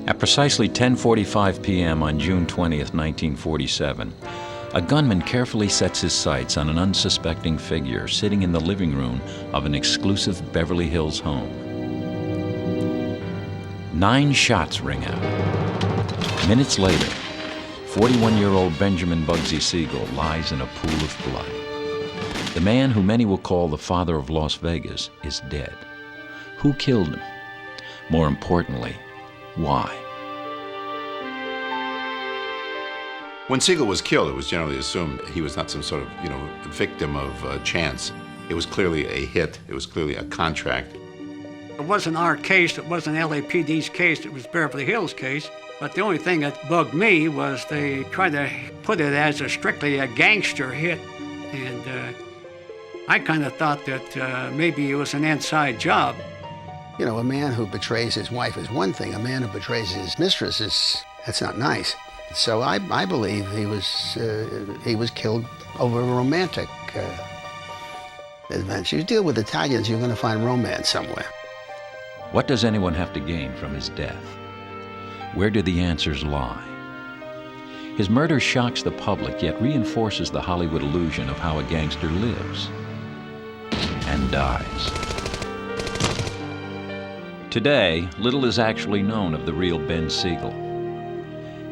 At precisely 10:45 p.m. on June 20th, 1947, a gunman carefully sets his sights on an unsuspecting figure sitting in the living room of an exclusive Beverly Hills home. 9 shots ring out. Minutes later, 41-year-old Benjamin Bugsy Siegel lies in a pool of blood. The man who many will call the father of Las Vegas is dead. Who killed him? More importantly, why? When Siegel was killed, it was generally assumed he was not some sort of, victim of chance. It was clearly a hit. It was clearly a contract. It wasn't our case. It wasn't LAPD's case. It was Beverly Hills' case. But the only thing that bugged me was they tried to put it as strictly a gangster hit. And I kind of thought that maybe it was an inside job. You know, a man who betrays his wife is one thing. A man who betrays his mistress that's not nice. So I believe he was killed over a romantic adventure. You deal with Italians, you're going to find romance somewhere. What does anyone have to gain from his death? Where do the answers lie? His murder shocks the public, yet reinforces the Hollywood illusion of how a gangster lives and dies. Today, little is actually known of the real Ben Siegel.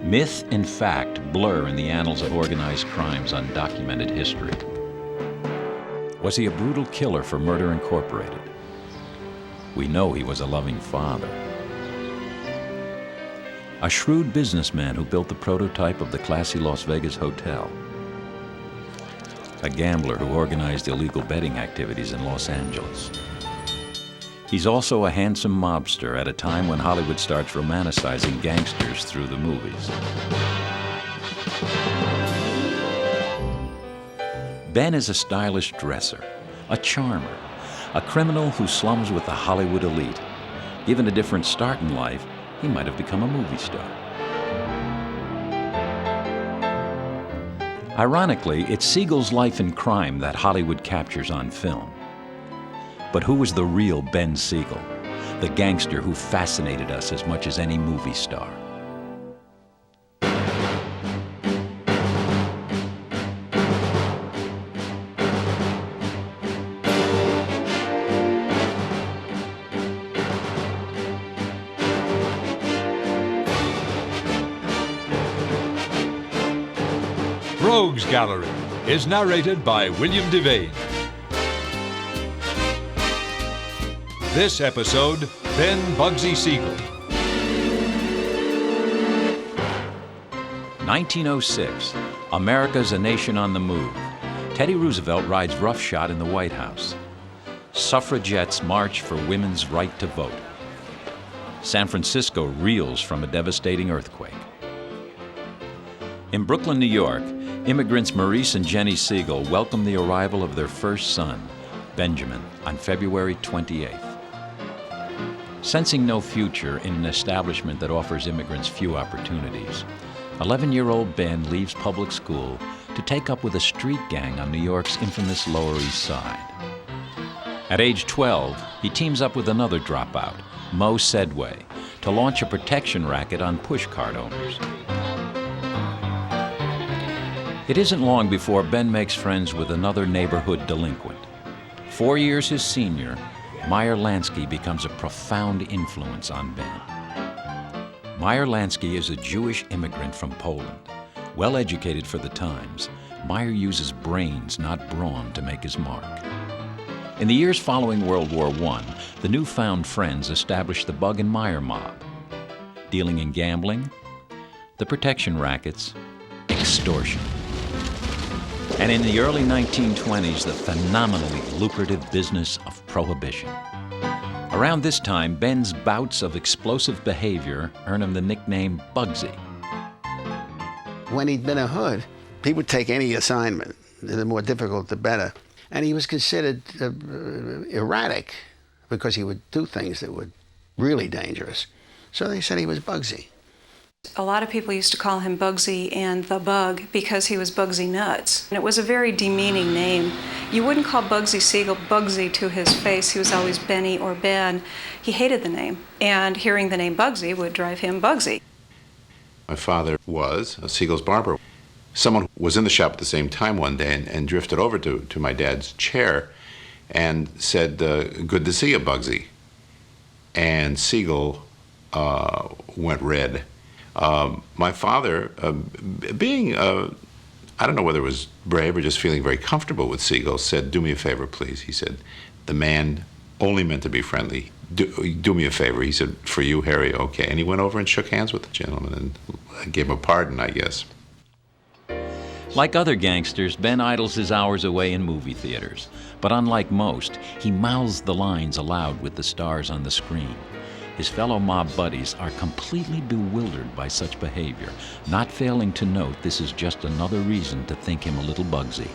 Myth and fact blur in the annals of organized crime's undocumented history. Was he a brutal killer for Murder Incorporated? We know he was a loving father. A shrewd businessman who built the prototype of the classy Las Vegas hotel. A gambler who organized illegal betting activities in Los Angeles. He's also a handsome mobster at a time when Hollywood starts romanticizing gangsters through the movies. Ben is a stylish dresser, a charmer, a criminal who slums with the Hollywood elite. Given a different start in life, he might have become a movie star. Ironically, it's Siegel's life in crime that Hollywood captures on film. But who was the real Ben Siegel, the gangster who fascinated us as much as any movie star? Rogues Gallery is narrated by William Devane. This episode, Ben Bugsy Siegel. 1906, America's a nation on the move. Teddy Roosevelt rides roughshod in the White House. Suffragettes march for women's right to vote. San Francisco reels from a devastating earthquake. In Brooklyn, New York, immigrants Maurice and Jenny Siegel welcome the arrival of their first son, Benjamin, on February 28th. Sensing no future in an establishment that offers immigrants few opportunities, 11-year-old Ben leaves public school to take up with a street gang on New York's infamous Lower East Side. At age 12, he teams up with another dropout, Mo Sedway, to launch a protection racket on pushcart owners. It isn't long before Ben makes friends with another neighborhood delinquent. 4 years his senior, Meyer Lansky becomes a profound influence on Ben. Meyer Lansky is a Jewish immigrant from Poland. Well educated for the times, Meyer uses brains, not brawn, to make his mark. In the years following World War I, the newfound friends established the Bug and Meyer mob, dealing in gambling, the protection rackets, extortion. And in the early 1920s, the phenomenally lucrative business of prohibition. Around this time, Ben's bouts of explosive behavior earn him the nickname Bugsy. When he'd been a hood, he would take any assignment. The more difficult, the better. And he was considered erratic because he would do things that were really dangerous. So they said he was Bugsy. A lot of people used to call him Bugsy and the Bug because he was Bugsy Nuts. And it was a very demeaning name. You wouldn't call Bugsy Siegel Bugsy to his face. He was always Benny or Ben. He hated the name, and hearing the name Bugsy would drive him Bugsy. My father was a Siegel's barber. Someone was in the shop at the same time one day and drifted over to my dad's chair and said, "Good to see you, Bugsy." And Siegel went red. My father, being, I don't know whether it was brave or just feeling very comfortable with Siegel, said, "Do me a favor, please." He said, "The man only meant to be friendly. Do me a favor." He said, "For you, Harry, okay." And he went over and shook hands with the gentleman and gave him a pardon, I guess. Like other gangsters, Ben idles his hours away in movie theaters. But unlike most, he mouths the lines aloud with the stars on the screen. His fellow mob buddies are completely bewildered by such behavior, not failing to note this is just another reason to think him a little Bugsy.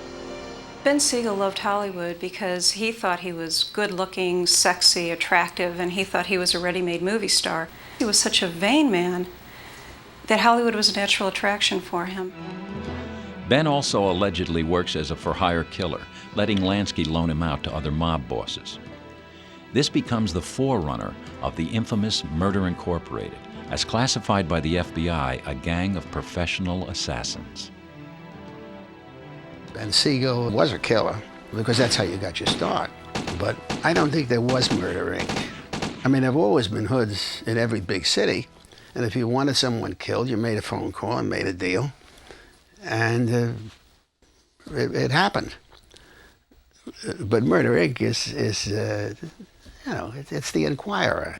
Ben Siegel loved Hollywood because he thought he was good-looking, sexy, attractive, and he thought he was a ready-made movie star. He was such a vain man that Hollywood was a natural attraction for him. Ben also allegedly works as a for-hire killer, letting Lansky loan him out to other mob bosses. This becomes the forerunner of the infamous Murder Incorporated, as classified by the FBI, a gang of professional assassins. Ben Siegel was a killer because that's how you got your start. But I don't think there was Murder Inc. I mean, there have always been hoods in every big city, and if you wanted someone killed, you made a phone call and made a deal, and it happened. But Murder Inc. is you know, it's the Inquirer.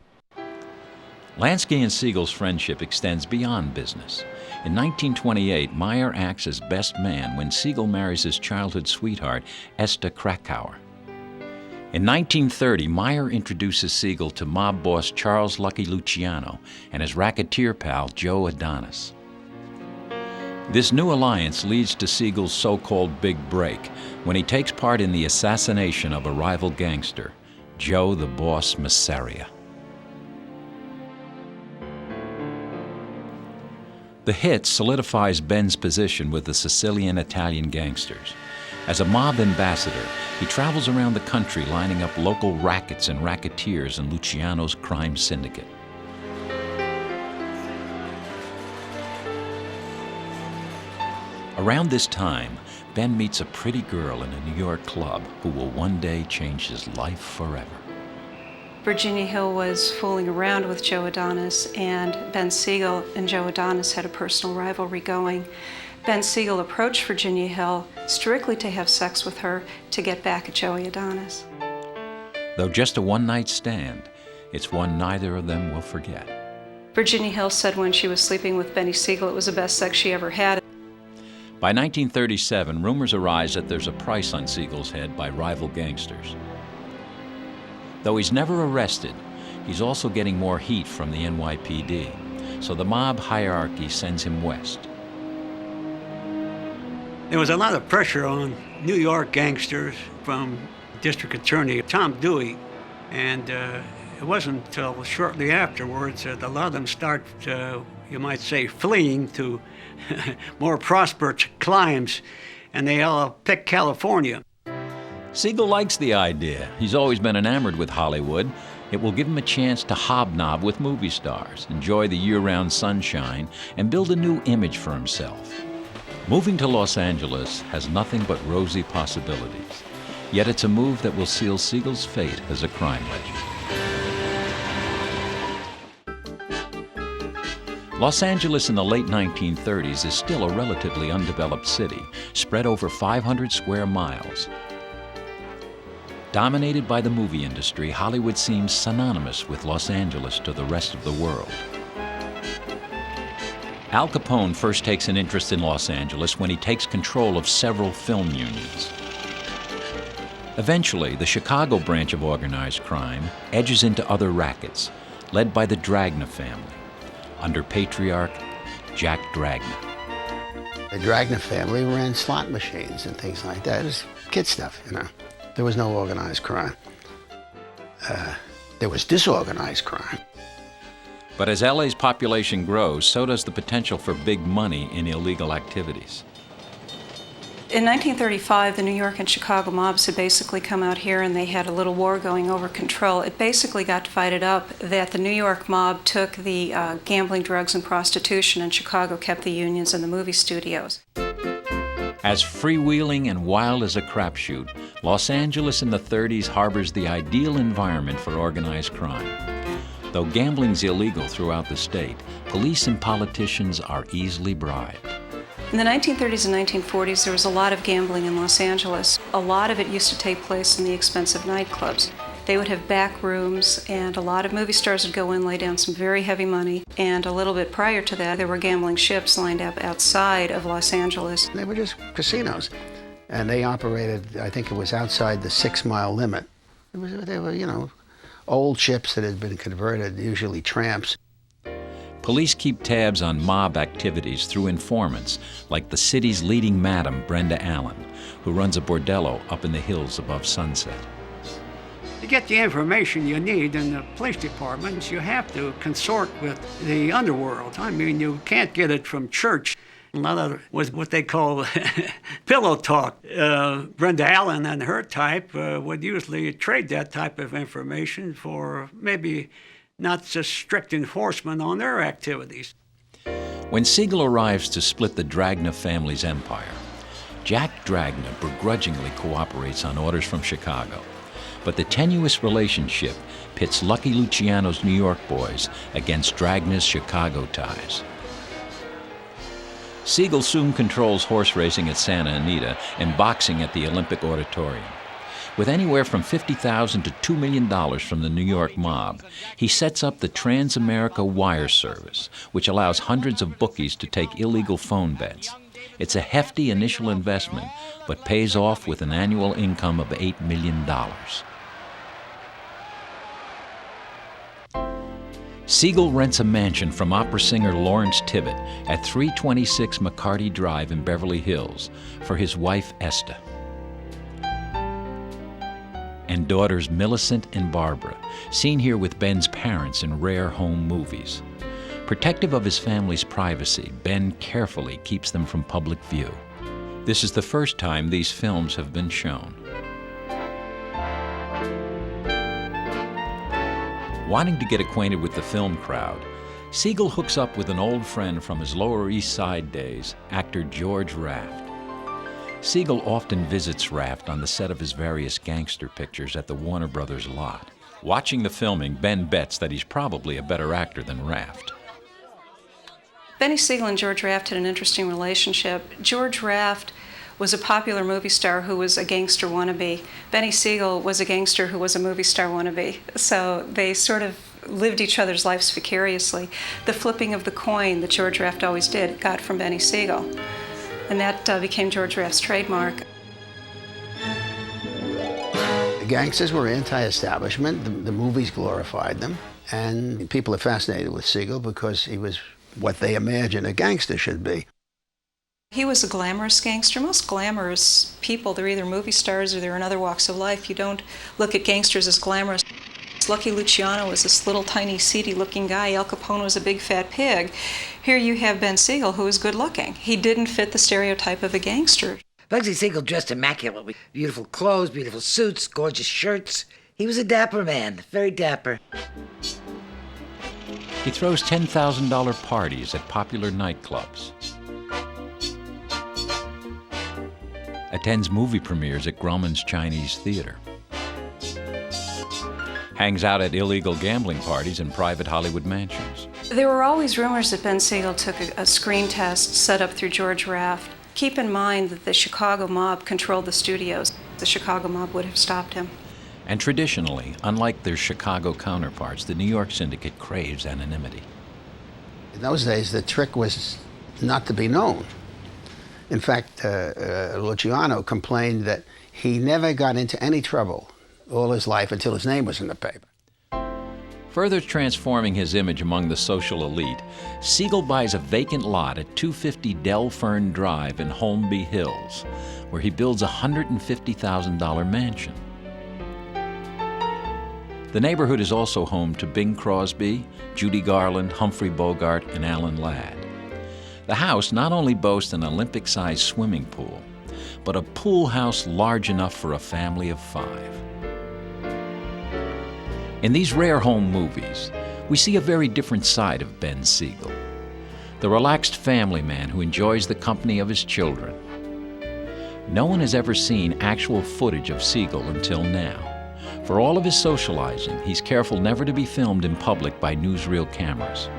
Lansky and Siegel's friendship extends beyond business. In 1928, Meyer acts as best man when Siegel marries his childhood sweetheart, Esta Krakauer. In 1930, Meyer introduces Siegel to mob boss Charles Lucky Luciano and his racketeer pal, Joe Adonis. This new alliance leads to Siegel's so-called big break when he takes part in the assassination of a rival gangster, Joe the Boss Masseria. The hit solidifies Ben's position with the Sicilian Italian gangsters. As a mob ambassador, he travels around the country lining up local rackets and racketeers in Luciano's crime syndicate. Around this time, Ben meets a pretty girl in a New York club who will one day change his life forever. Virginia Hill was fooling around with Joe Adonis, and Ben Siegel and Joe Adonis had a personal rivalry going. Ben Siegel approached Virginia Hill strictly to have sex with her to get back at Joey Adonis. Though just a one-night stand, it's one neither of them will forget. Virginia Hill said when she was sleeping with Benny Siegel, it was the best sex she ever had. By 1937, rumors arise that there's a price on Siegel's head by rival gangsters. Though he's never arrested, he's also getting more heat from the NYPD, so the mob hierarchy sends him west. There was a lot of pressure on New York gangsters from District Attorney Tom Dewey, and it wasn't until shortly afterwards that a lot of them start, you might say, fleeing to more prosperous climes, and they all picked California. Siegel likes the idea. He's always been enamored with Hollywood. It will give him a chance to hobnob with movie stars, enjoy the year-round sunshine, and build a new image for himself. Moving to Los Angeles has nothing but rosy possibilities. Yet it's a move that will seal Siegel's fate as a crime legend. Los Angeles in the late 1930s is still a relatively undeveloped city, spread over 500 square miles. Dominated by the movie industry, Hollywood seems synonymous with Los Angeles to the rest of the world. Al Capone first takes an interest in Los Angeles when he takes control of several film unions. Eventually, the Chicago branch of organized crime edges into other rackets, led by the Dragna family, under patriarch Jack Dragna. The Dragna family ran slot machines and things like that. It was kid stuff, you know. There was no organized crime. There was disorganized crime. But as LA's population grows, so does the potential for big money in illegal activities. In 1935, the New York and Chicago mobs had basically come out here and they had a little war going over control. It basically got divided up that the New York mob took the gambling, drugs, and prostitution, and Chicago kept the unions and the movie studios. As freewheeling and wild as a crapshoot, Los Angeles in the 30s harbors the ideal environment for organized crime. Though gambling's illegal throughout the state, police and politicians are easily bribed. In the 1930s and 1940s, there was a lot of gambling in Los Angeles. A lot of it used to take place in the expensive nightclubs. They would have back rooms, and a lot of movie stars would go in, lay down some very heavy money. And a little bit prior to that, there were gambling ships lined up outside of Los Angeles. They were just casinos, and they operated, I think it was outside the 6-mile limit. They were, you know, old ships that had been converted, usually tramps. Police keep tabs on mob activities through informants, like the city's leading madam, Brenda Allen, who runs a bordello up in the hills above Sunset. To get the information you need in the police departments, you have to consort with the underworld. I mean, you can't get it from church. A lot of it was what they call pillow talk. Brenda Allen and her type would usually trade that type of information for maybe not just strict enforcement on their activities. When Siegel arrives to split the Dragna family's empire, Jack Dragna begrudgingly cooperates on orders from Chicago. But the tenuous relationship pits Lucky Luciano's New York boys against Dragna's Chicago ties. Siegel soon controls horse racing at Santa Anita and boxing at the Olympic Auditorium. With anywhere from $50,000 to $2 million from the New York mob, he sets up the Trans-America Wire Service, which allows hundreds of bookies to take illegal phone bets. It's a hefty initial investment, but pays off with an annual income of $8 million. Siegel rents a mansion from opera singer Lawrence Tibbett at 326 McCarty Drive in Beverly Hills for his wife, Esther, and daughters Millicent and Barbara, seen here with Ben's parents in rare home movies. Protective of his family's privacy, Ben carefully keeps them from public view. This is the first time these films have been shown. Wanting to get acquainted with the film crowd, Siegel hooks up with an old friend from his Lower East Side days, actor George Raft. Siegel often visits Raft on the set of his various gangster pictures at the Warner Brothers lot. Watching the filming, Ben bets that he's probably a better actor than Raft. Benny Siegel and George Raft had an interesting relationship. George Raft was a popular movie star who was a gangster wannabe. Benny Siegel was a gangster who was a movie star wannabe. So they sort of lived each other's lives vicariously. The flipping of the coin that George Raft always did got from Benny Siegel. And that became George Raft's trademark. The gangsters were anti-establishment. The movies glorified them. And people are fascinated with Siegel because he was what they imagine a gangster should be. He was a glamorous gangster. Most glamorous people, they're either movie stars or they're in other walks of life. You don't look at gangsters as glamorous. Lucky Luciano was this little tiny seedy-looking guy. Al Capone was a big fat pig. Here you have Ben Siegel, who is good-looking. He didn't fit the stereotype of a gangster. Bugsy Siegel dressed immaculately. Beautiful clothes, beautiful suits, gorgeous shirts. He was a dapper man, very dapper. He throws $10,000 parties at popular nightclubs, attends movie premieres at Grauman's Chinese Theater, hangs out at illegal gambling parties in private Hollywood mansions. There were always rumors that Ben Siegel took a screen test set up through George Raft. Keep in mind that the Chicago mob controlled the studios. The Chicago mob would have stopped him. And traditionally, unlike their Chicago counterparts, the New York syndicate craves anonymity. In those days, the trick was not to be known. In fact, Luciano complained that he never got into any trouble all his life until his name was in the paper. Further transforming his image among the social elite, Siegel buys a vacant lot at 250 Del Fern Drive in Holmby Hills, where he builds a $150,000 mansion. The neighborhood is also home to Bing Crosby, Judy Garland, Humphrey Bogart, and Alan Ladd. The house not only boasts an Olympic-sized swimming pool, but a pool house large enough for a family of 5. In these rare home movies, we see a very different side of Ben Siegel, the relaxed family man who enjoys the company of his children. No one has ever seen actual footage of Siegel until now. For all of his socializing, he's careful never to be filmed in public by newsreel cameras.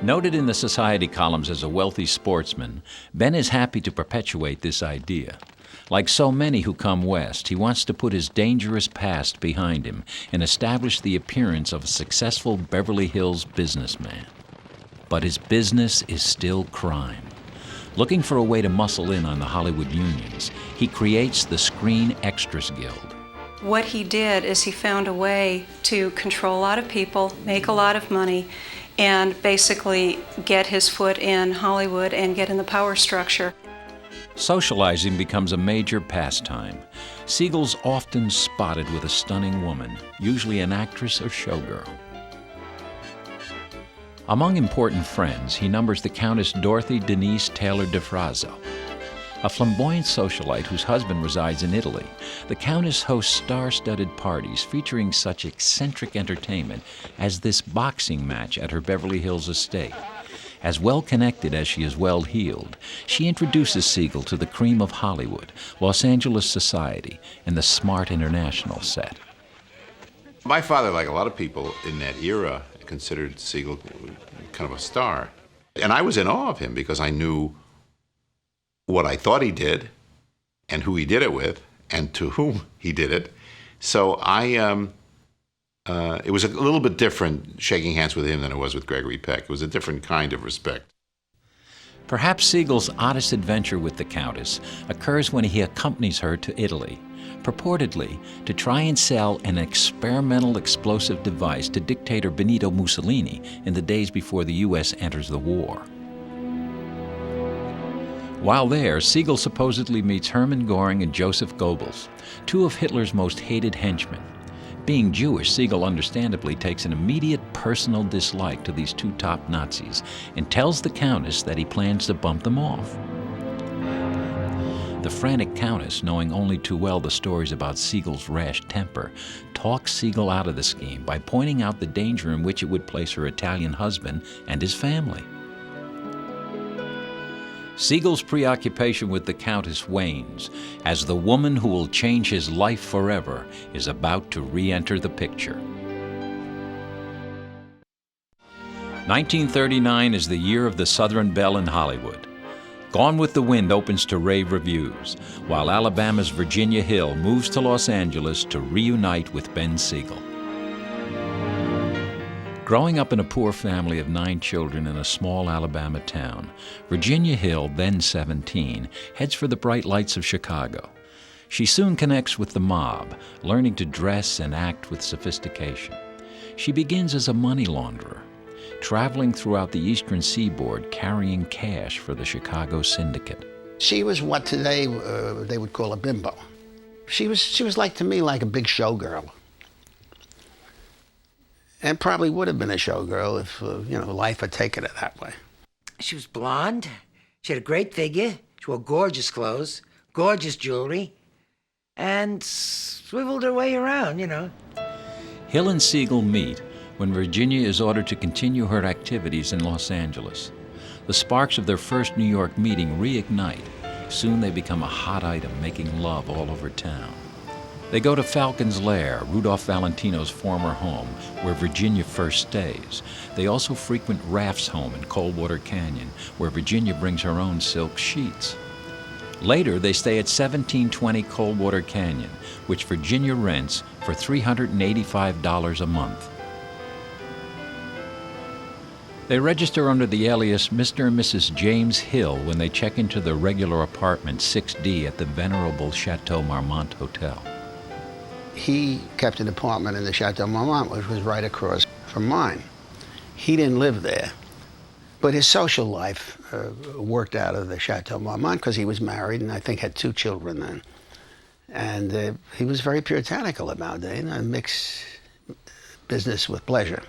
Noted in the society columns as a wealthy sportsman, Ben is happy to perpetuate this idea. Like so many who come west, he wants to put his dangerous past behind him and establish the appearance of a successful Beverly Hills businessman. But his business is still crime. Looking for a way to muscle in on the Hollywood unions, he creates the Screen Extras Guild. What he did is he found a way to control a lot of people, make a lot of money, and basically get his foot in Hollywood and get in the power structure. Socializing becomes a major pastime. Siegel's often spotted with a stunning woman, usually an actress or showgirl. Among important friends, he numbers the Countess Dorothy Denise Taylor de Frazzo. A flamboyant socialite whose husband resides in Italy, the Countess hosts star-studded parties featuring such eccentric entertainment as this boxing match at her Beverly Hills estate. As well-connected as she is well-heeled, she introduces Siegel to the cream of Hollywood, Los Angeles society, and the smart international set. My father, like a lot of people in that era, considered Siegel kind of a star. And I was in awe of him because I knew what I thought he did and who he did it with and to whom he did it. So it was a little bit different shaking hands with him than it was with Gregory Peck. It was a different kind of respect. Perhaps Siegel's oddest adventure with the Countess occurs when he accompanies her to Italy, purportedly to try and sell an experimental explosive device to dictator Benito Mussolini in the days before the U.S. enters the war. While there, Siegel supposedly meets Hermann Göring and Joseph Goebbels, 2 of Hitler's most hated henchmen. Being Jewish, Siegel understandably takes an immediate personal dislike to these 2 top Nazis and tells the Countess that he plans to bump them off. The frantic Countess, knowing only too well the stories about Siegel's rash temper, talks Siegel out of the scheme by pointing out the danger in which it would place her Italian husband and his family. Siegel's preoccupation with the Countess wanes as the woman who will change his life forever is about to re-enter the picture. 1939 is the year of the Southern Belle in Hollywood. Gone with the Wind opens to rave reviews, while Alabama's Virginia Hill moves to Los Angeles to reunite with Ben Siegel. Growing up in a poor family of 9 children in a small Alabama town, Virginia Hill, then 17, heads for the bright lights of Chicago. She soon connects with the mob, learning to dress and act with sophistication. She begins as a money launderer, traveling throughout the eastern seaboard carrying cash for the Chicago syndicate. She was what today they would call a bimbo. She was like, to me, like a big showgirl. And probably would have been a showgirl if, life had taken it that way. She was blonde. She had a great figure. She wore gorgeous clothes, gorgeous jewelry, and swiveled her way around, Hill and Siegel meet when Virginia is ordered to continue her activities in Los Angeles. The sparks of their first New York meeting reignite. Soon they become a hot item, making love all over town. They go to Falcon's Lair, Rudolph Valentino's former home, where Virginia first stays. They also frequent Raff's home in Coldwater Canyon, where Virginia brings her own silk sheets. Later, they stay at 1720 Coldwater Canyon, which Virginia rents for $385 a month. They register under the alias Mr. and Mrs. James Hill when they check into their regular apartment 6D at the venerable Chateau Marmont Hotel. He kept an apartment in the Chateau Marmont, which was right across from mine. He didn't live there, but his social life worked out of the Chateau Marmont because he was married and I think had 2 children then. And he was very puritanical about it, mix business with pleasure.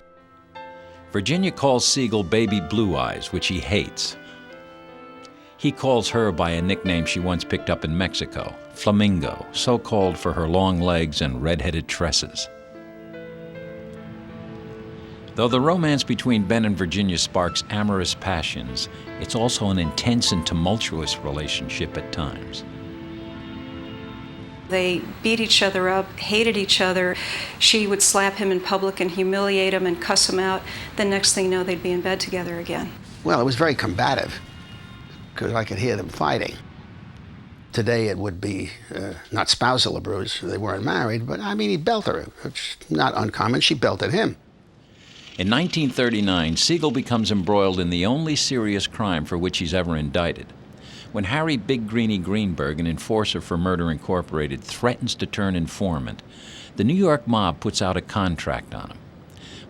Virginia calls Siegel Baby Blue Eyes, which he hates. He calls her by a nickname she once picked up in Mexico, Flamingo, so called for her long legs and red-headed tresses. Though the romance between Ben and Virginia sparks amorous passions, it's also an intense and tumultuous relationship at times. They beat each other up, hated each other. She would slap him in public and humiliate him and cuss him out. The next thing you know, they'd be in bed together again. Well, it was very combative because I could hear them fighting. Today it would be not spousal abuse, they weren't married, but I mean, he belted her. It's not uncommon, she belted him. In 1939, Siegel becomes embroiled in the only serious crime for which he's ever indicted. When Harry Big Greenie Greenberg, an enforcer for Murder Incorporated, threatens to turn informant, the New York mob puts out a contract on him.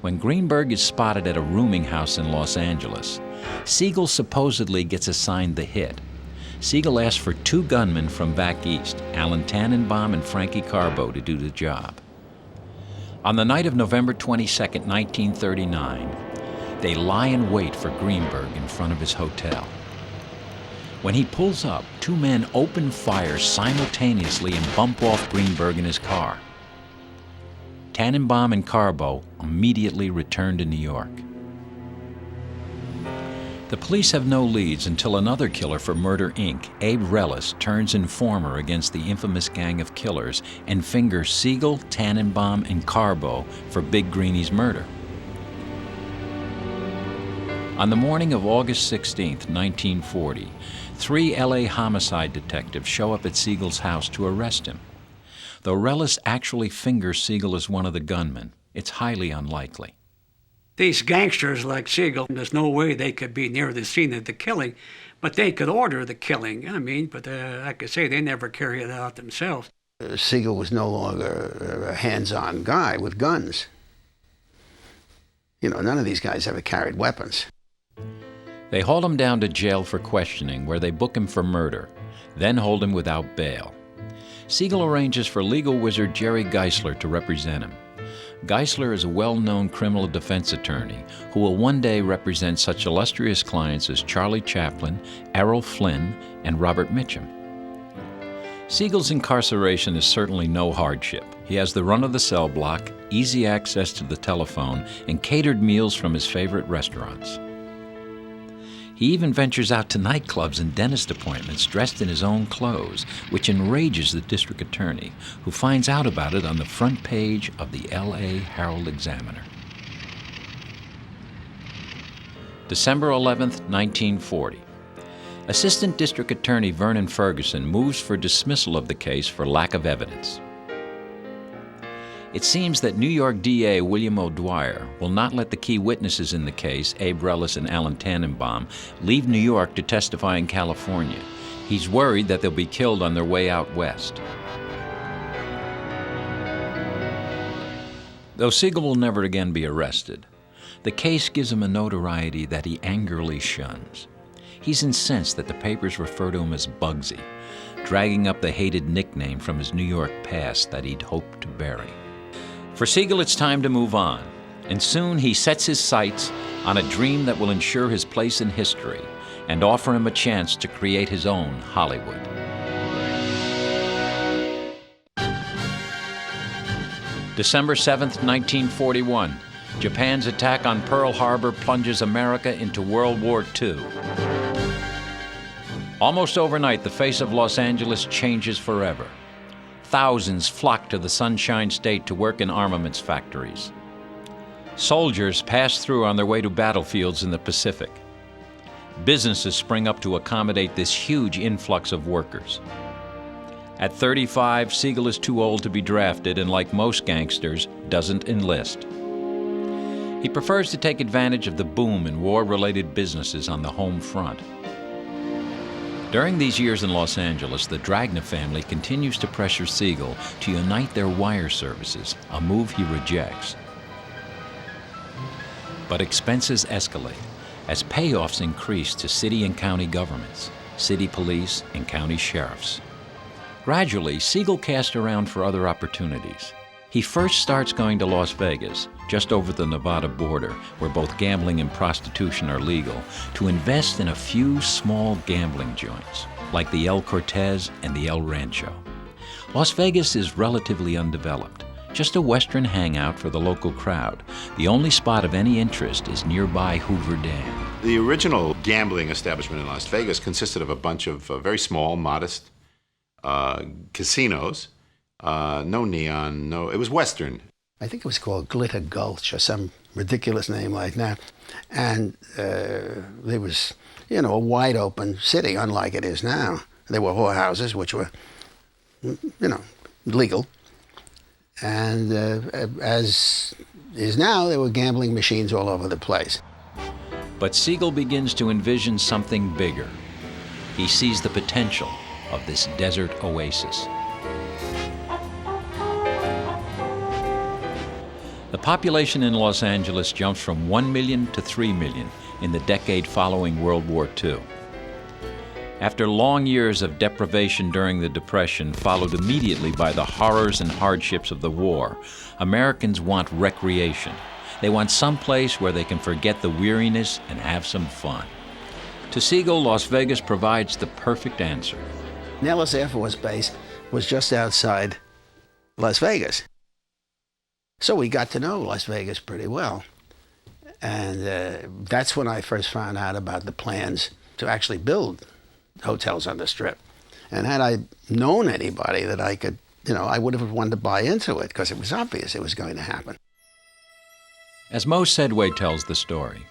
When Greenberg is spotted at a rooming house in Los Angeles, Siegel supposedly gets assigned the hit. Siegel asks for 2 gunmen from back east, Alan Tannenbaum and Frankie Carbo, to do the job. On the night of November 22, 1939, they lie in wait for Greenberg in front of his hotel. When he pulls up, 2 men open fire simultaneously and bump off Greenberg in his car. Tannenbaum and Carbo immediately return to New York. The police have no leads until another killer for Murder, Inc., Abe Rellis, turns informer against the infamous gang of killers and fingers Siegel, Tannenbaum, and Carbo for Big Greenie's murder. On the morning of August 16, 1940, 3 L.A. homicide detectives show up at Siegel's house to arrest him. Though Rellis actually fingers Siegel as one of the gunmen, it's highly unlikely. These gangsters like Siegel, there's no way they could be near the scene of the killing, but they could order the killing. I mean, but like I say, they never carry it out themselves. Siegel was no longer a hands-on guy with guns. You know, none of these guys ever carried weapons. They haul him down to jail for questioning, where they book him for murder, then hold him without bail. Siegel arranges for legal wizard Jerry Geisler to represent him. Geisler is a well-known criminal defense attorney who will one day represent such illustrious clients as Charlie Chaplin, Errol Flynn, and Robert Mitchum. Siegel's incarceration is certainly no hardship. He has the run of the cell block, easy access to the telephone, and catered meals from his favorite restaurants. He even ventures out to nightclubs and dentist appointments dressed in his own clothes, which enrages the district attorney, who finds out about it on the front page of the L.A. Herald-Examiner. December 11, 1940. Assistant District Attorney Vernon Ferguson moves for dismissal of the case for lack of evidence. It seems that New York DA William O'Dwyer will not let the key witnesses in the case, Abe Rellis and Alan Tannenbaum, leave New York to testify in California. He's worried that they'll be killed on their way out west. Though Siegel will never again be arrested, the case gives him a notoriety that he angrily shuns. He's incensed that the papers refer to him as Bugsy, dragging up the hated nickname from his New York past that he'd hoped to bury. For Siegel, it's time to move on, and soon he sets his sights on a dream that will ensure his place in history and offer him a chance to create his own Hollywood. December 7th, 1941. Japan's attack on Pearl Harbor plunges America into World War II. Almost overnight, the face of Los Angeles changes forever. Thousands flock to the Sunshine State to work in armaments factories. Soldiers pass through on their way to battlefields in the Pacific. Businesses spring up to accommodate this huge influx of workers. At 35, Siegel is too old to be drafted and, like most gangsters, doesn't enlist. He prefers to take advantage of the boom in war-related businesses on the home front. During these years in Los Angeles, the Dragna family continues to pressure Siegel to unite their wire services, a move he rejects. But expenses escalate as payoffs increase to city and county governments, city police, and county sheriffs. Gradually, Siegel cast around for other opportunities. He first starts going to Las Vegas, just over the Nevada border, where both gambling and prostitution are legal, to invest in a few small gambling joints, like the El Cortez and the El Rancho. Las Vegas is relatively undeveloped, just a Western hangout for the local crowd. The only spot of any interest is nearby Hoover Dam. The original gambling establishment in Las Vegas consisted of a bunch of very small, modest casinos. No neon, it was Western. I think it was called Glitter Gulch or some ridiculous name like that. And there was, a wide open city, unlike it is now. There were whorehouses, which were, legal. And as is now, there were gambling machines all over the place. But Siegel begins to envision something bigger. He sees the potential of this desert oasis. The population in Los Angeles jumps from 1 million to 3 million in the decade following World War II. After long years of deprivation during the Depression, followed immediately by the horrors and hardships of the war, Americans want recreation. They want some place where they can forget the weariness and have some fun. To Siegel, Las Vegas provides the perfect answer. Nellis Air Force Base was just outside Las Vegas. So we got to know Las Vegas pretty well. And that's when I first found out about the plans to actually build hotels on the Strip. And had I known anybody that I could, I would have wanted to buy into it because it was obvious it was going to happen. As Mo Sedway tells the story,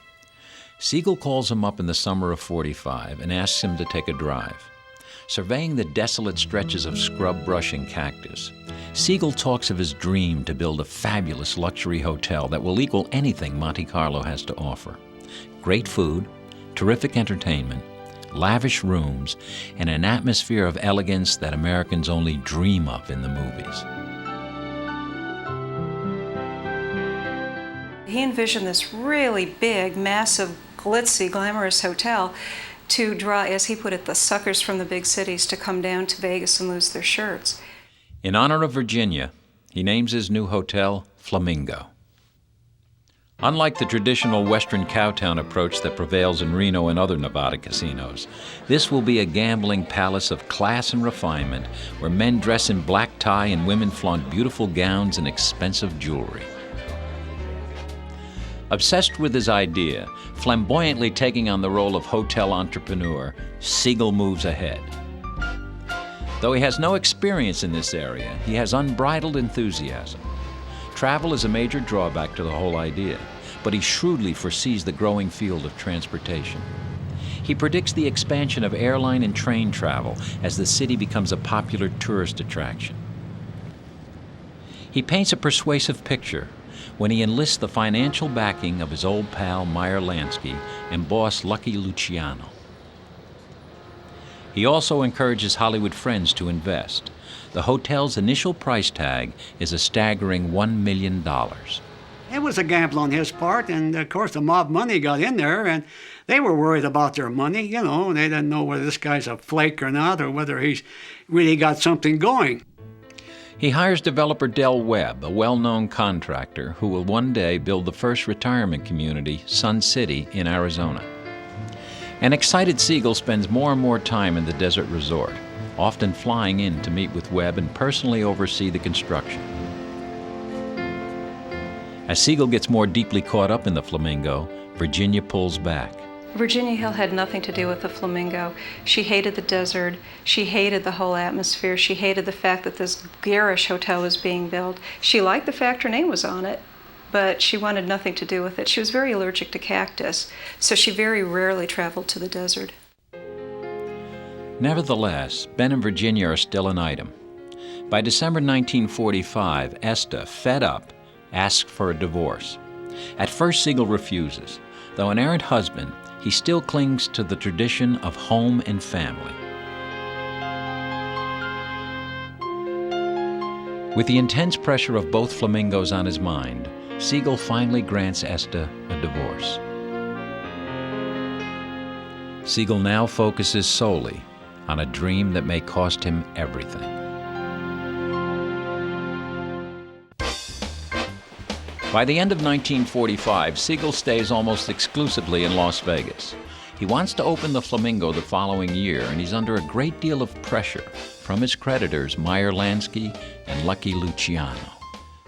Siegel calls him up in the summer of '45 and asks him to take a drive. Surveying the desolate stretches of scrub brush and cactus, Siegel talks of his dream to build a fabulous luxury hotel that will equal anything Monte Carlo has to offer. Great food, terrific entertainment, lavish rooms, and an atmosphere of elegance that Americans only dream of in the movies. He envisioned this really big, massive, glitzy, glamorous hotel to draw, as he put it, the suckers from the big cities to come down to Vegas and lose their shirts. In honor of Virginia, he names his new hotel Flamingo. Unlike the traditional Western cowtown approach that prevails in Reno and other Nevada casinos, this will be a gambling palace of class and refinement where men dress in black tie and women flaunt beautiful gowns and expensive jewelry. Obsessed with his idea, flamboyantly taking on the role of hotel entrepreneur, Siegel moves ahead. Though he has no experience in this area, he has unbridled enthusiasm. Travel is a major drawback to the whole idea, but he shrewdly foresees the growing field of transportation. He predicts the expansion of airline and train travel as the city becomes a popular tourist attraction. He paints a persuasive picture when he enlists the financial backing of his old pal Meyer Lansky and boss Lucky Luciano. He also encourages Hollywood friends to invest. The hotel's initial price tag is a staggering $1 million. It was a gamble on his part, and of course the mob money got in there, and they were worried about their money, and they didn't know whether this guy's a flake or not, or whether he's really got something going. He hires developer Del Webb, a well-known contractor who will one day build the first retirement community, Sun City, in Arizona. An excited Siegel spends more and more time in the desert resort, often flying in to meet with Webb and personally oversee the construction. As Siegel gets more deeply caught up in the Flamingo, Virginia pulls back. Virginia Hill had nothing to do with the Flamingo. She hated the desert. She hated the whole atmosphere. She hated the fact that this garish hotel was being built. She liked the fact her name was on it, but she wanted nothing to do with it. She was very allergic to cactus, so she very rarely traveled to the desert. Nevertheless, Ben and Virginia are still an item. By December 1945, Esther, fed up, asks for a divorce. At first, Siegel refuses. Though an errant husband, he still clings to the tradition of home and family. With the intense pressure of both Flamingos on his mind, Siegel finally grants Esther a divorce. Siegel now focuses solely on a dream that may cost him everything. By the end of 1945, Siegel stays almost exclusively in Las Vegas. He wants to open the Flamingo the following year, and he's under a great deal of pressure from his creditors, Meyer Lansky and Lucky Luciano.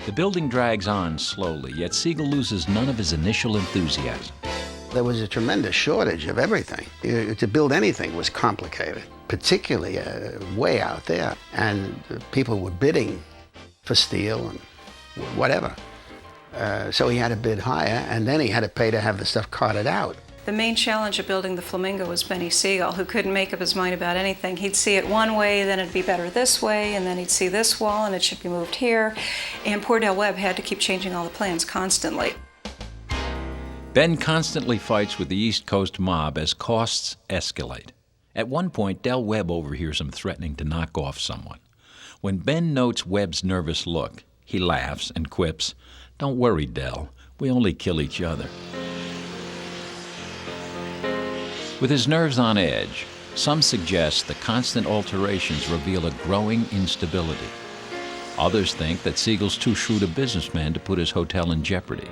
The building drags on slowly, yet Siegel loses none of his initial enthusiasm. There was a tremendous shortage of everything. To build anything was complicated, particularly way out there. And people were bidding for steel and whatever. So he had to bid higher, and then he had to pay to have the stuff carted out. The main challenge of building the Flamingo was Benny Siegel, who couldn't make up his mind about anything. He'd see it one way, then it'd be better this way, and then he'd see this wall, and it should be moved here. And poor Del Webb had to keep changing all the plans constantly. Ben constantly fights with the East Coast mob as costs escalate. At one point, Del Webb overhears him threatening to knock off someone. When Ben notes Webb's nervous look, he laughs and quips, "Don't worry, Del. We only kill each other." With his nerves on edge, some suggest the constant alterations reveal a growing instability. Others think that Siegel's too shrewd a businessman to put his hotel in jeopardy.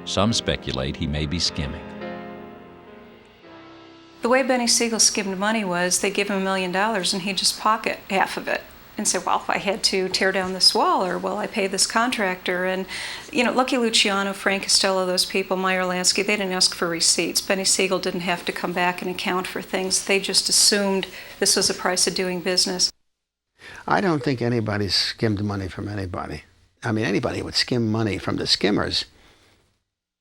Some speculate he may be skimming. The way Benny Siegel skimmed money was they give him $1 million and he'd just pocket half of it and say, well, I had to tear down this wall, or, well, I paid this contractor. And, Lucky Luciano, Frank Costello, those people, Meyer Lansky, they didn't ask for receipts. Benny Siegel didn't have to come back and account for things. They just assumed this was the price of doing business. I don't think anybody skimmed money from anybody. I mean, anybody who would skim money from the skimmers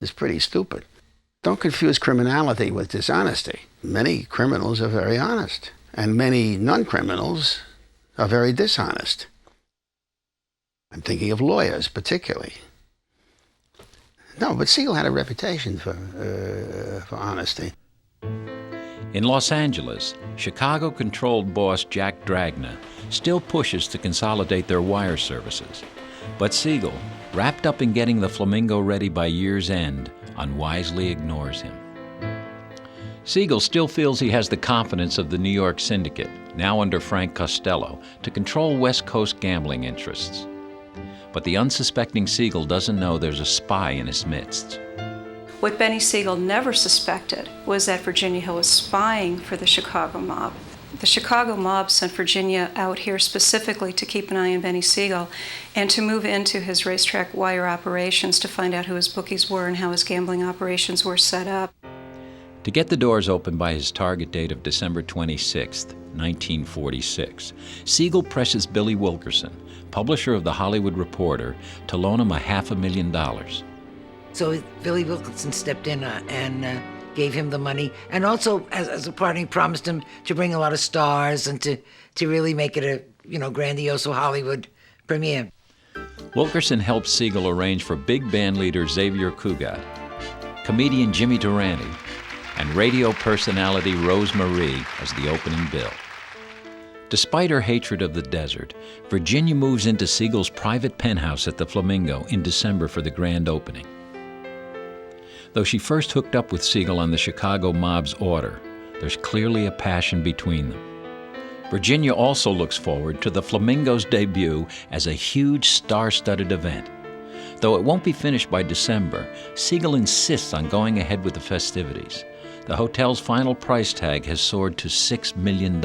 is pretty stupid. Don't confuse criminality with dishonesty. Many criminals are very honest, and many non-criminals are very dishonest. I'm thinking of lawyers particularly. No, but Siegel had a reputation for honesty. In Los Angeles, Chicago-controlled boss Jack Dragna still pushes to consolidate their wire services. But Siegel, wrapped up in getting the Flamingo ready by year's end, unwisely ignores him. Siegel still feels he has the confidence of the New York syndicate, now under Frank Costello, to control West Coast gambling interests. But the unsuspecting Siegel doesn't know there's a spy in his midst. What Benny Siegel never suspected was that Virginia Hill was spying for the Chicago mob. The Chicago mob sent Virginia out here specifically to keep an eye on Benny Siegel and to move into his racetrack wire operations to find out who his bookies were and how his gambling operations were set up. To get the doors open by his target date of December 26, 1946, Siegel presses Billy Wilkerson, publisher of The Hollywood Reporter, to loan him $500,000. So Billy Wilkerson stepped in and gave him the money, and also as a partner, he promised him to bring a lot of stars and to really make it a grandiose Hollywood premiere. Wilkerson helped Siegel arrange for big band leader Xavier Cugat, comedian Jimmy Durante, and radio personality Rose Marie as the opening bill. Despite her hatred of the desert, Virginia moves into Siegel's private penthouse at the Flamingo in December for the grand opening. Though she first hooked up with Siegel on the Chicago mob's order, there's clearly a passion between them. Virginia also looks forward to the Flamingo's debut as a huge star-studded event. Though it won't be finished by December, Siegel insists on going ahead with the festivities. The hotel's final price tag has soared to $6 million.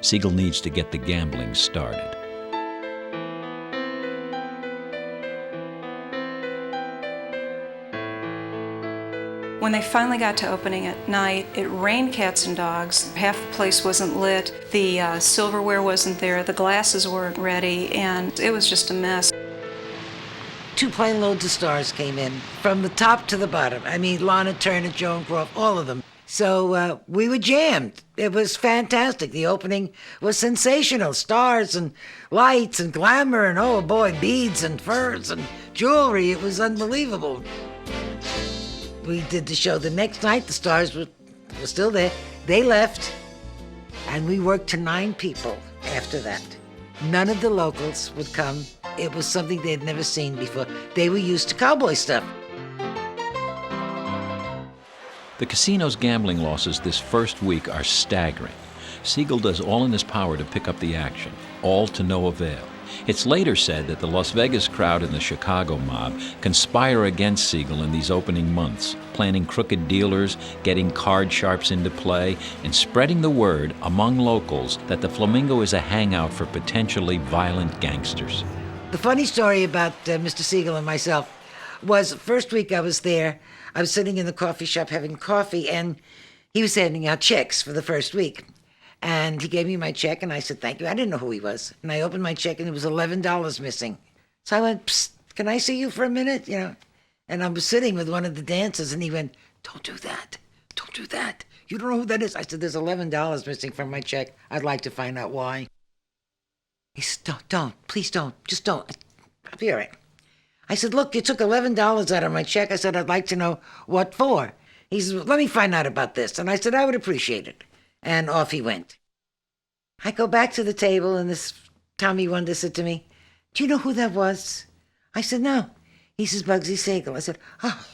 Siegel needs to get the gambling started. When they finally got to opening at night, it rained cats and dogs. Half the place wasn't lit, the silverware wasn't there, the glasses weren't ready, and it was just a mess. 2 plane loads of stars came in from the top to the bottom. I mean, Lana Turner, Joan Croft, all of them. So we were jammed. It was fantastic. The opening was sensational. Stars and lights and glamour and, oh boy, beads and furs and jewelry. It was unbelievable. We did the show the next night. The stars were still there. They left, and we worked to 9 people after that. None of the locals would come. It was something they'd never seen before. They were used to cowboy stuff. The casino's gambling losses this first week are staggering. Siegel does all in his power to pick up the action, all to no avail. It's later said that the Las Vegas crowd and the Chicago mob conspire against Siegel in these opening months, planning crooked dealers, getting card sharps into play, and spreading the word among locals that the Flamingo is a hangout for potentially violent gangsters. The funny story about Mr. Siegel and myself was first week I was there, I was sitting in the coffee shop having coffee, and he was handing out checks for the first week. And he gave me my check, and I said, thank you. I didn't know who he was. And I opened my check, and there was $11 missing. So I went, psst, can I see you for a minute? You know. And I was sitting with one of the dancers, and he went, don't do that. Don't do that. You don't know who that is. I said, there's $11 missing from my check. I'd like to find out why. He said, don't, please don't. Just don't. I'll be all right. I said, look, you took $11 out of my check. I said, I'd like to know what for. He said, let me find out about this. And I said, I would appreciate it. And off he went. I go back to the table, and this Tommy Wonder said to me, do you know who that was? I said, no. He says, Bugsy Siegel. I said, oh.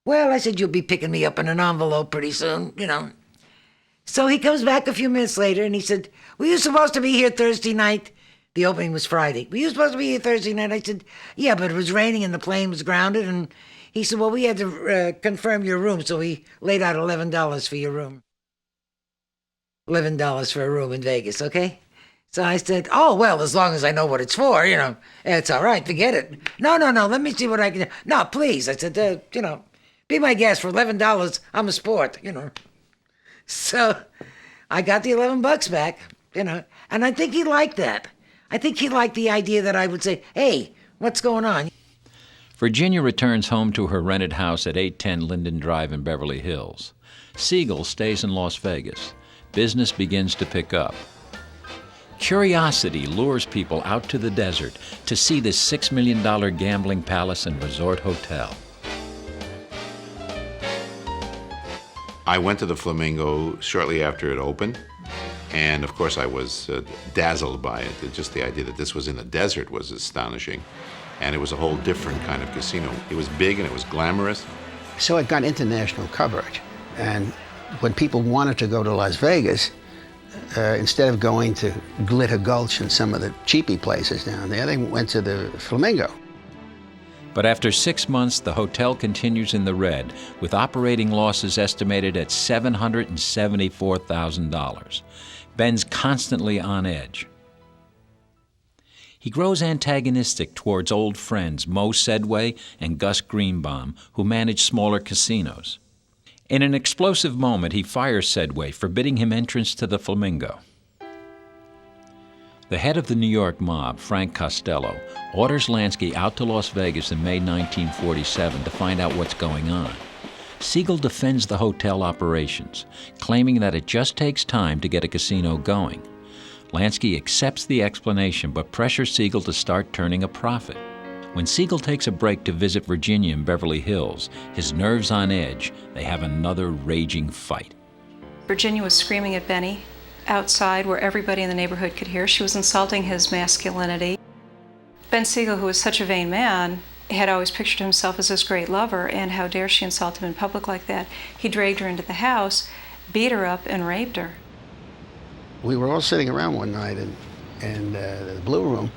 Well, I said, you'll be picking me up in an envelope pretty soon, you know. So he comes back a few minutes later, and he said, were you supposed to be here Thursday night? The opening was Friday. Were you supposed to be here Thursday night? I said, yeah, but it was raining and the plane was grounded. And he said, well, we had to confirm your room, so he laid out $11 for your room. $11 for a room in Vegas, okay? So I said, oh, well, as long as I know what it's for, you know, it's all right, forget it. No, let me see what I can do. No, please. I said, you know, be my guest for $11. I'm a sport, you know. So I got the $11 back, you know, and I think he liked that. I think he liked the idea that I would say, hey, what's going on? Virginia returns home to her rented house at 810 Linden Drive in Beverly Hills. Siegel stays in Las Vegas. Business begins to pick up. Curiosity lures people out to the desert to see this $6 million gambling palace and resort hotel. I went to the Flamingo shortly after it opened, and of course I was dazzled by it. Just the idea that this was in the desert was astonishing, and it was a whole different kind of casino. It was big and it was glamorous. So it got international coverage, and when people wanted to go to Las Vegas, instead of going to Glitter Gulch and some of the cheapy places down there, they went to the Flamingo. But after 6 months, the hotel continues in the red, with operating losses estimated at $774,000. Ben's constantly on edge. He grows antagonistic towards old friends Mo Sedway and Gus Greenbaum, who manage smaller casinos. In an explosive moment, he fires Sedway, forbidding him entrance to the Flamingo. The head of the New York mob, Frank Costello, orders Lansky out to Las Vegas in May 1947 to find out what's going on. Siegel defends the hotel operations, claiming that it just takes time to get a casino going. Lansky accepts the explanation but pressures Siegel to start turning a profit. When Siegel takes a break to visit Virginia in Beverly Hills, his nerves on edge, they have another raging fight. Virginia was screaming at Benny outside where everybody in the neighborhood could hear. She was insulting his masculinity. Ben Siegel, who was such a vain man, had always pictured himself as this great lover, and how dare she insult him in public like that. He dragged her into the house, beat her up, and raped her. We were all sitting around one night in the Blue Room,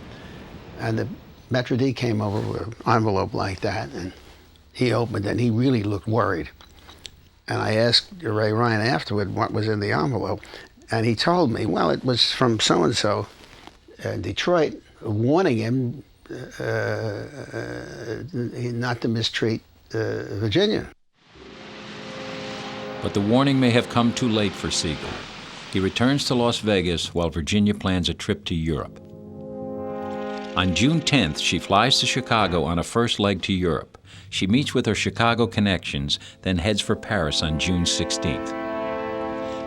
and the Metro D came over with an envelope like that, and he opened it, and he really looked worried. And I asked Ray Ryan afterward what was in the envelope, and he told me, well, it was from so-and-so in Detroit, warning him not to mistreat Virginia. but the warning may have come too late for Siegel. He returns to Las Vegas while Virginia plans a trip to Europe. On June 10th, she flies to Chicago on a first leg to Europe. She meets with her Chicago connections, then heads for Paris on June 16th.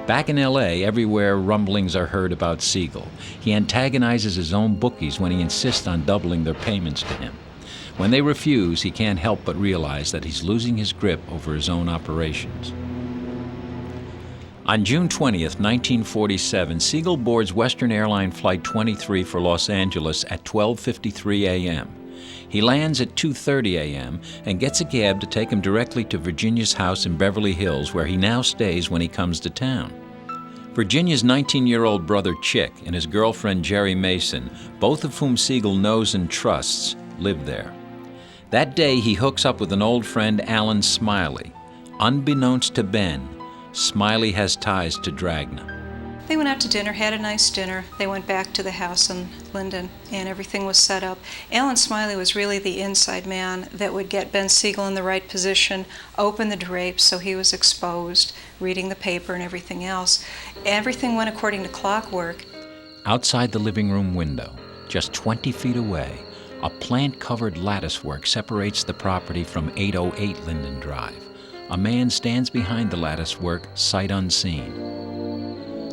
Back in L.A., everywhere rumblings are heard about Siegel. He antagonizes his own bookies when he insists on doubling their payments to him. When they refuse, he can't help but realize that he's losing his grip over his own operations. On June 20th, 1947, Siegel boards Western Airline Flight 23 for Los Angeles at 12:53 a.m. He lands at 2:30 a.m. and gets a cab to take him directly to Virginia's house in Beverly Hills, where he now stays when he comes to town. Virginia's 19-year-old brother Chick and his girlfriend Jerry Mason, both of whom Siegel knows and trusts, live there. That day, he hooks up with an old friend, Alan Smiley. Unbeknownst to Ben, Smiley has ties to Dragna. They went out to dinner, had a nice dinner. They went back to the house in Linden, and everything was set up. Alan Smiley was really the inside man that would get Ben Siegel in the right position, open the drapes so he was exposed, reading the paper and everything else. Everything went according to clockwork. Outside the living room window, just 20 feet away, a plant-covered latticework separates the property from 808 Linden Drive. A man stands behind the latticework, sight unseen.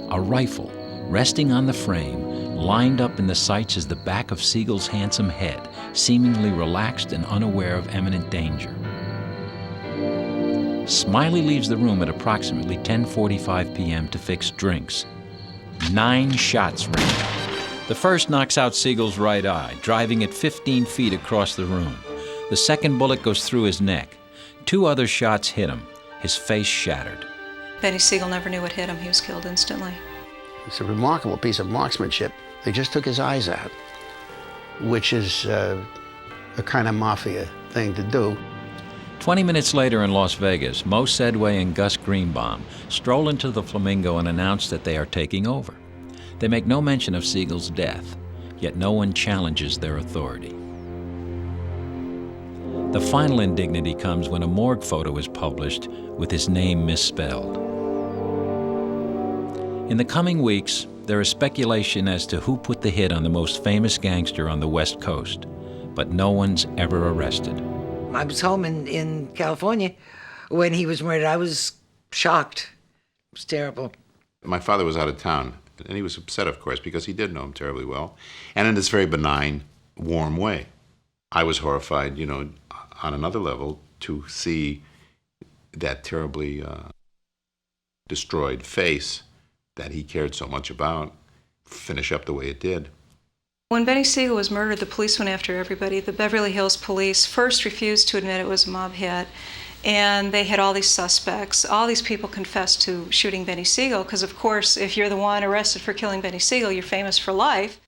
A rifle, resting on the frame, lined up in the sights is the back of Siegel's handsome head, seemingly relaxed and unaware of imminent danger. Smiley leaves the room at approximately 10:45 p.m. to fix drinks. 9 shots ring. The first knocks out Siegel's right eye, driving it 15 feet across the room. The second bullet goes through his neck. 2 other shots hit him, his face shattered. Benny Siegel never knew what hit him. He was killed instantly. It's a remarkable piece of marksmanship. They just took his eyes out, which is a kind of mafia thing to do. 20 minutes later in Las Vegas, Mo Sedway and Gus Greenbaum stroll into the Flamingo and announce that they are taking over. They make no mention of Siegel's death, yet no one challenges their authority. The final indignity comes when a morgue photo is published with his name misspelled. In the coming weeks, there is speculation as to who put the hit on the most famous gangster on the West Coast, but no one's ever arrested. I was home in California when he was murdered. I was shocked. It was terrible. My father was out of town, and he was upset, of course, because he did know him terribly well, and in this very benign, warm way. I was horrified, on another level, to see that terribly destroyed face that he cared so much about finish up the way it did. When Benny Siegel was murdered, the police went after everybody. The Beverly Hills police first refused to admit it was a mob hit, and they had all these suspects. All these people confessed to shooting Benny Siegel, because of course, if you're the one arrested for killing Benny Siegel, you're famous for life.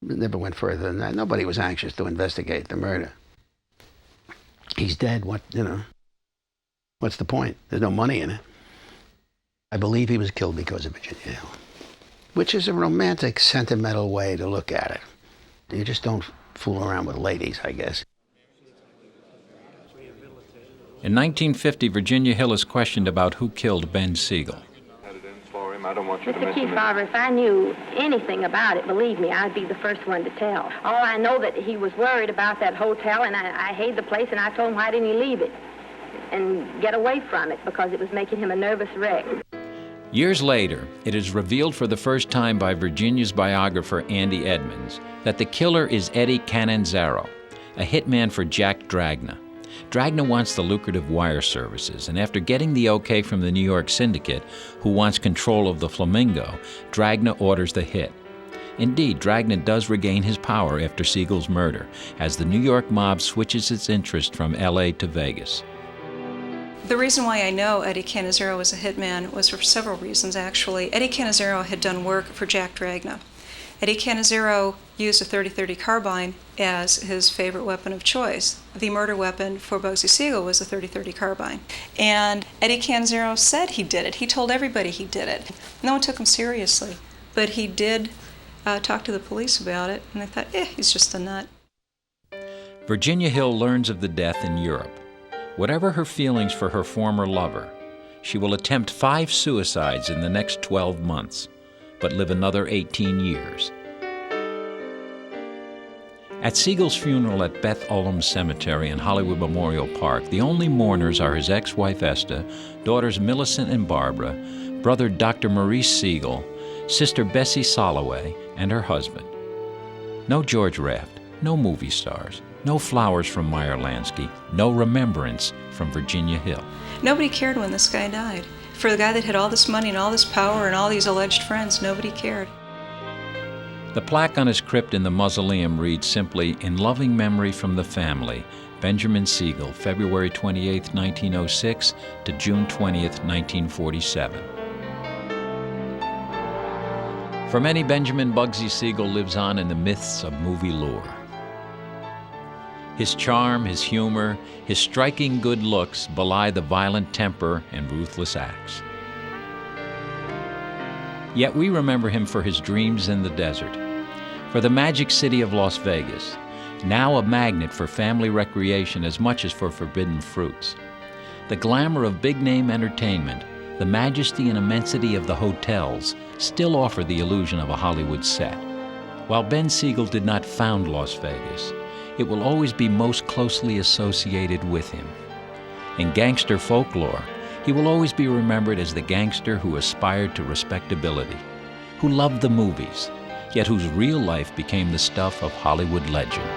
It never went further than that. Nobody was anxious to investigate the murder. He's dead. What's the point? There's no money in it. I believe he was killed because of Virginia Hill, which is a romantic, sentimental way to look at it. You just don't fool around with ladies, I guess. In 1950, Virginia Hill is questioned about who killed Ben Siegel. Mr. Chief Barber, if I knew anything about it, believe me, I'd be the first one to tell. All I know that he was worried about that hotel, and I hated the place, and I told him, why didn't he leave it and get away from it, because it was making him a nervous wreck. Years later, it is revealed for the first time by Virginia's biographer Andy Edmonds that the killer is Eddie Cananzaro, a hitman for Jack Dragna. Dragna wants the lucrative wire services, and after getting the okay from the New York syndicate, who wants control of the Flamingo, Dragna orders the hit. Indeed, Dragna does regain his power after Siegel's murder, as the New York mob switches its interest from L.A. to Vegas. The reason why I know Eddie Cannizzaro was a hitman was for several reasons, actually. Eddie Cannizzaro had done work for Jack Dragna. Eddie Cannizzaro used a .30-30 carbine as his favorite weapon of choice. The murder weapon for Bugsy Siegel was a .30-30 carbine. And Eddie Cannizzaro said he did it. He told everybody he did it. No one took him seriously. But he did talk to the police about it, and they thought, he's just a nut. Virginia Hill learns of the death in Europe. Whatever her feelings for her former lover, She will attempt 5 suicides in the next 12 months, but live another 18 years. At Siegel's funeral at Beth Ullum Cemetery in Hollywood Memorial Park, the only mourners are his ex-wife Esther, daughters Millicent and Barbara, brother Dr. Maurice Siegel, sister Bessie Soloway, and her husband. No George Raft, no movie stars, no flowers from Meyer Lansky, no remembrance from Virginia Hill. Nobody cared when this guy died. For the guy that had all this money and all this power and all these alleged friends, nobody cared. The plaque on his crypt in the mausoleum reads simply, "In loving memory from the family, Benjamin Siegel, February 28, 1906 to June 20, 1947. For many, Benjamin Bugsy Siegel lives on in the myths of movie lore. His charm, his humor, his striking good looks belie the violent temper and ruthless acts. Yet we remember him for his dreams in the desert, for the magic city of Las Vegas, now a magnet for family recreation as much as for forbidden fruits. The glamour of big-name entertainment, the majesty and immensity of the hotels still offer the illusion of a Hollywood set. While Ben Siegel did not found Las Vegas, it will always be most closely associated with him. In gangster folklore, he will always be remembered as the gangster who aspired to respectability, who loved the movies, yet whose real life became the stuff of Hollywood legend.